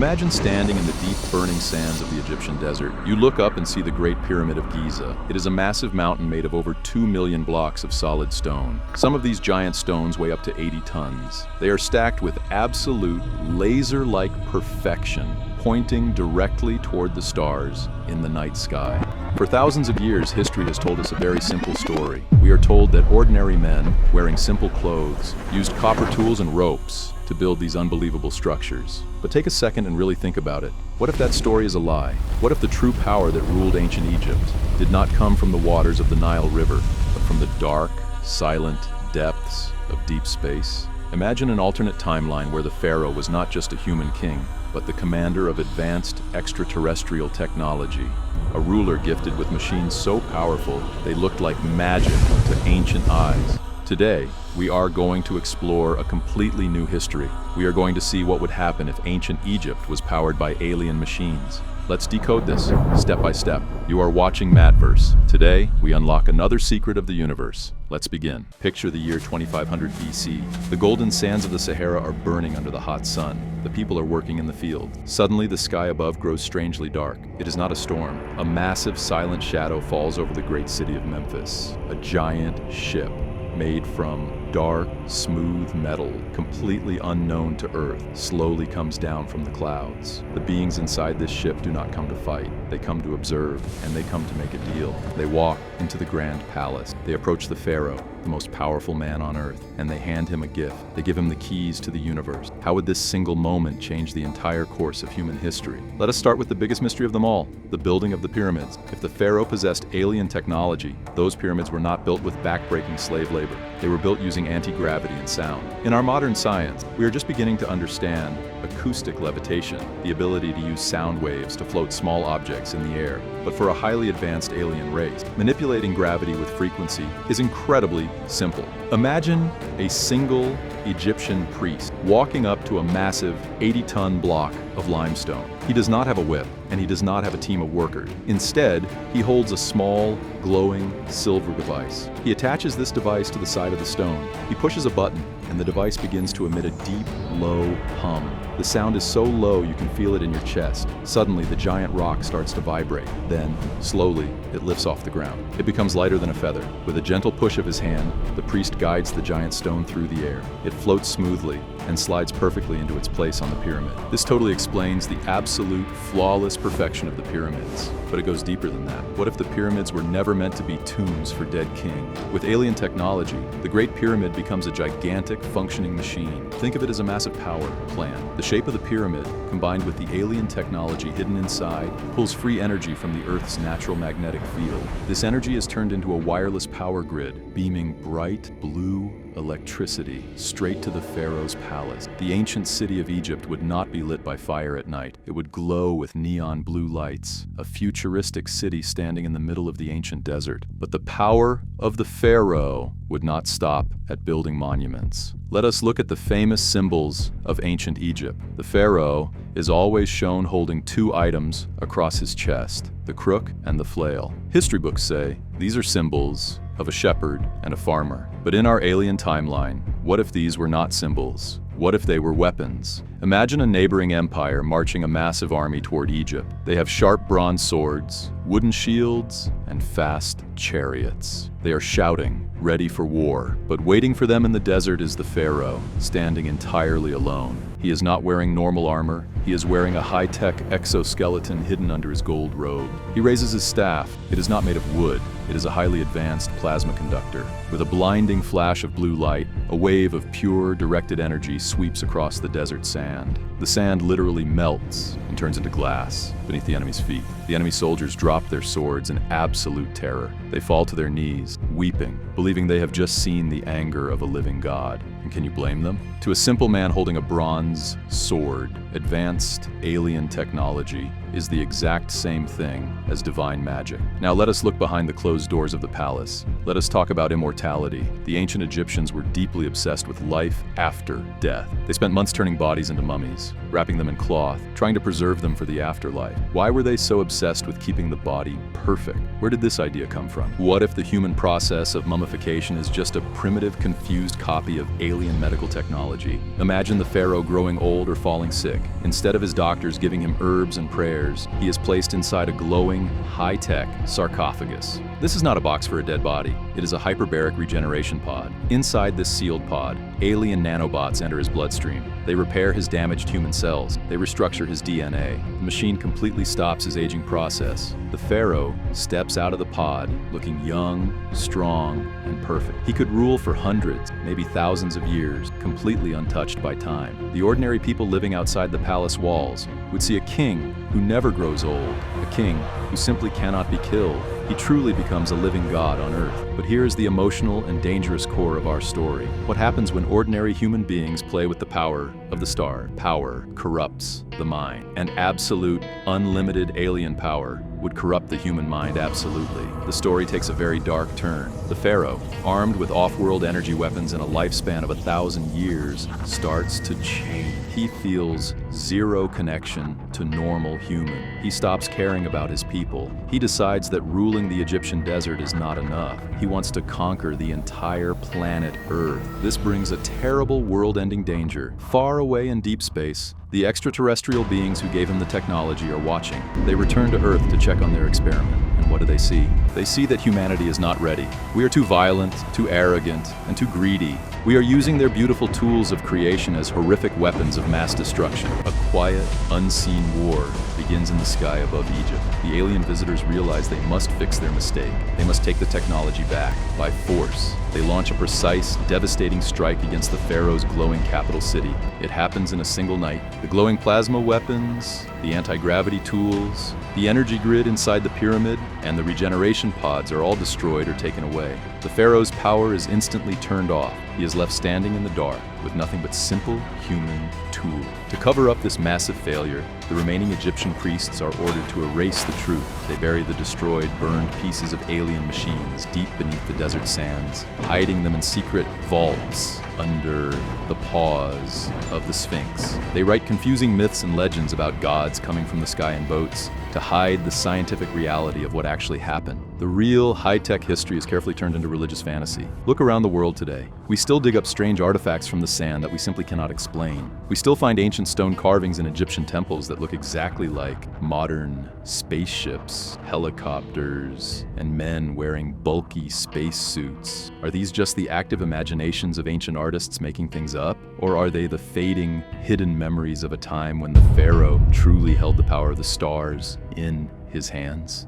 Imagine standing in the deep, burning sands of the Egyptian desert. You look up and see the Great Pyramid of Giza. It is a massive mountain made of over 2 million blocks of solid stone. Some of these giant stones weigh up to 80 tons. They are stacked with absolute, laser-like perfection, pointing directly toward the stars in the night sky. For thousands of years, history has told us a very simple story. We are told that ordinary men, wearing simple clothes, used copper tools and ropes to build these unbelievable structures. But take a second and really think about it. What if that story is a lie? What if the true power that ruled ancient Egypt did not come from the waters of the Nile River, but from the dark, silent depths of deep space? Imagine an alternate timeline where the pharaoh was not just a human king, but the commander of advanced extraterrestrial technology, a ruler gifted with machines so powerful they looked like magic to ancient eyes. Today, we are going to explore a completely new history. We are going to see what would happen if ancient Egypt was powered by alien machines. Let's decode this, step by step. You are watching Matverse. Today, we unlock another secret of the universe. Let's begin. Picture the year 2500 BC. The golden sands of the Sahara are burning under the hot sun. The people are working in the field. Suddenly, the sky above grows strangely dark. It is not a storm. A massive, silent shadow falls over the great city of Memphis. A giant ship made from dark, smooth metal, completely unknown to Earth, slowly comes down from the clouds. The beings inside this ship do not come to fight. They come to observe, and they come to make a deal. They walk into the grand palace. They approach the pharaoh, the most powerful man on Earth, and they hand him a gift. They give him the keys to the universe. How would this single moment change the entire course of human history? Let us start with the biggest mystery of them all, the building of the pyramids. If the pharaoh possessed alien technology, those pyramids were not built with backbreaking slave labor. They were built using anti-gravity and sound. In our modern science, we are just beginning to understand acoustic levitation, the ability to use sound waves to float small objects in the air. But for a highly advanced alien race, manipulating gravity with frequency is incredibly simple. Imagine a single Egyptian priest walking up to a massive 80-ton block of limestone. He does not have a whip, and he does not have a team of workers. Instead, he holds a small, glowing silver device. He attaches this device to the side of the stone. He pushes a button, and the device begins to emit a deep, low hum. The sound is so low you can feel it in your chest. Suddenly, the giant rock starts to vibrate. Then, slowly, it lifts off the ground. It becomes lighter than a feather. With a gentle push of his hand, the priest guides the giant stone through the air. It floats smoothly and slides perfectly into its place on the pyramid. This totally explains the absolute, flawless perfection of the pyramids. But it goes deeper than that. What if the pyramids were never meant to be tombs for dead kings? With alien technology, the Great Pyramid becomes a gigantic, functioning machine. Think of it as a massive power plant. The shape of the pyramid, combined with the alien technology hidden inside, pulls free energy from the Earth's natural magnetic field. This energy is turned into a wireless power grid, beaming bright blue electricity straight to the pharaoh's palace. The ancient city of Egypt would not be lit by fire at night. It would glow with neon blue lights, a futuristic city standing in the middle of the ancient desert. But the power of the pharaoh would not stop at building monuments. Let us look at the famous symbols of ancient Egypt. The pharaoh is always shown holding two items across his chest, the crook and the flail. History books say these are symbols of a shepherd and a farmer. But in our alien timeline, what if these were not symbols? What if they were weapons? Imagine a neighboring empire marching a massive army toward Egypt. They have sharp bronze swords, wooden shields, and fast chariots. They are shouting, ready for war. But waiting for them in the desert is the pharaoh, standing entirely alone. He is not wearing normal armor. He is wearing a high-tech exoskeleton hidden under his gold robe. He raises his staff. It is not made of wood. It is a highly advanced plasma conductor. With a blinding flash of blue light, a wave of pure, directed energy sweeps across the desert sand. The sand literally melts and turns into glass beneath the enemy's feet. The enemy soldiers drop their swords in absolute terror. They fall to their knees, weeping, believing they have just seen the anger of a living god. And can you blame them? To a simple man holding a bronze sword, advanced alien technology is the exact same thing as divine magic. Now let us look behind the closed doors of the palace. Let us talk about immortality. The ancient Egyptians were deeply obsessed with life after death. They spent months turning bodies into mummies, wrapping them in cloth, trying to preserve them for the afterlife. Why were they so obsessed with keeping the body perfect? Where did this idea come from? What if the human process of mummification is just a primitive, confused copy of alien medical technology? Imagine the pharaoh growing old or falling sick. Instead of his doctors giving him herbs and prayers, he is placed inside a glowing, high-tech sarcophagus. This is not a box for a dead body. It is a hyperbaric regeneration pod. Inside this sealed pod, alien nanobots enter his bloodstream. They repair his damaged human cells. They restructure his DNA. The machine completely stops his aging process. The pharaoh steps out of the pod looking young, strong, and perfect. He could rule for hundreds, maybe thousands of years, completely untouched by time. The ordinary people living outside the palace walls would see a king who never grows old, a king who simply cannot be killed. He truly becomes a living god on earth. But here is the emotional and dangerous core of our story. What happens when ordinary human beings play with the power of the star? Power corrupts the mind. And absolute, unlimited alien power would corrupt the human mind absolutely. The story takes a very dark turn. The pharaoh, armed with off-world energy weapons and a lifespan of 1,000 years, starts to change. He feels zero connection to normal human. He stops caring about his people. He decides that ruling the Egyptian desert is not enough. He wants to conquer the entire planet Earth. This brings a terrible world-ending danger. Far away in deep space, the extraterrestrial beings who gave him the technology are watching. They return to Earth to check on their experiment. And what do they see? They see that humanity is not ready. We are too violent, too arrogant, and too greedy. We are using their beautiful tools of creation as horrific weapons of mass destruction. A quiet, unseen war begins in the sky above Egypt. The alien visitors realize they must fix their mistake. They must take the technology back by force. They launch a precise, devastating strike against the pharaoh's glowing capital city. It happens in a single night. The glowing plasma weapons, the anti-gravity tools, the energy grid inside the pyramid, and the regeneration pods are all destroyed or taken away. The pharaoh's power is instantly turned off. He is left standing in the dark with nothing but simple human tools. To cover up this massive failure, the remaining Egyptian priests are ordered to erase the truth. They bury the destroyed, burned pieces of alien machines deep beneath the desert sands, hiding them in secret vaults under the paws of the Sphinx. They write confusing myths and legends about gods coming from the sky in boats to hide the scientific reality of what actually happened. The real high-tech history is carefully turned into religious fantasy. Look around the world today. We still dig up strange artifacts from the sand that we simply cannot explain. We still find ancient stone carvings in Egyptian temples that look exactly like modern spaceships, helicopters, and men wearing bulky spacesuits. Are these just the active imaginations of ancient artists making things up? Or are they the fading, hidden memories of a time when the pharaoh truly held the power of the stars in his hands?